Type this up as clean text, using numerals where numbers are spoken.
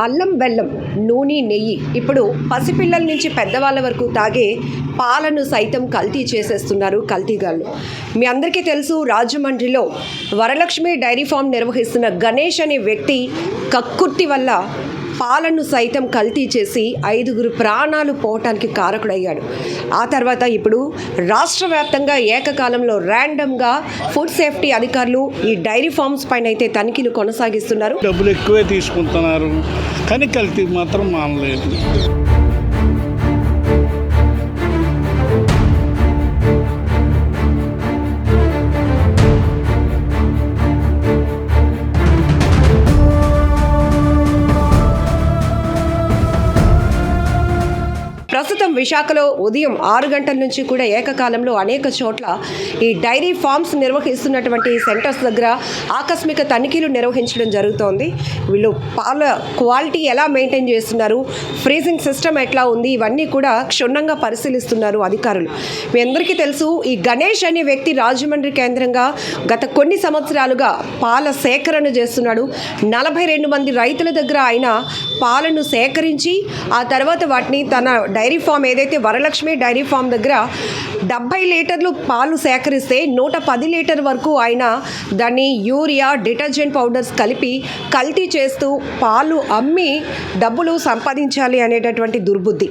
అల్లం బెల్లం నూనె నెయ్యి ఇప్పుడు పసిపిల్లల నుంచి పెద్దవాళ్ళ వరకు తాగే పాలను సైతం కల్తీ చేసేస్తున్నారు కల్తీగాళ్ళు. మీ అందరికీ తెలుసు, రాజమండ్రిలో వరలక్ష్మి డైరీ ఫామ్ నిర్వహిస్తున్న గణేష్ అనే వ్యక్తి కక్కుర్తి వల్ల పాలను సైతం కల్తీ చేసి 5 ప్రాణాలు పోవటానికి కారకుడయ్యాడు. ఆ తర్వాత ఇప్పుడు రాష్ట్ర వ్యాప్తంగా ఏకకాలంలో ర్యాండమ్గా ఫుడ్ సేఫ్టీ అధికారులు ఈ డైరీ ఫార్మ్స్ పైన అయితే తనిఖీలు కొనసాగిస్తున్నారు. డబ్బులు ఎక్కువే తీసుకుంటున్నారు, కానీ కల్తీ మాత్రం మానలేదు. ప్రస్తుతం విశాఖలో ఉదయం 6 గంటల నుంచి కూడా ఏకకాలంలో అనేక చోట్ల ఈ డైరీ ఫార్మ్స్ నిర్వహిస్తున్నటువంటి సెంటర్స్ దగ్గర ఆకస్మిక తనిఖీలు నిర్వహించడం జరుగుతోంది. వీళ్ళు పాల క్వాలిటీ ఎలా మెయింటైన్ చేస్తున్నారు, ఫ్రీజింగ్ సిస్టమ్ ఎట్లా ఉంది, ఇవన్నీ కూడా క్షుణ్ణంగా పరిశీలిస్తున్నారు అధికారులు. మీ అందరికీ తెలుసు, ఈ గణేష్ అనే వ్యక్తి రాజమండ్రి కేంద్రంగా గత కొన్ని సంవత్సరాలుగా పాల సేకరణ చేస్తున్నాడు. 42 మంది రైతుల దగ్గర ఆయన పాలను సేకరించి ఆ తర్వాత వాటిని తన డైరీ ఫామ్ ఏదైతే వరలక్ష్మి డైరీ ఫామ్ దగ్గర 70 లీటర్లు పాలు సేకరిస్తే 110 లీటర్ వరకు ఆయన దాన్ని యూరియా, డిటర్జెంట్ పౌడర్స్ కలిపి కల్తీ చేస్తూ పాలు అమ్మి డబ్బులు సంపాదించాలి అనేటటువంటి దుర్బుద్ధి.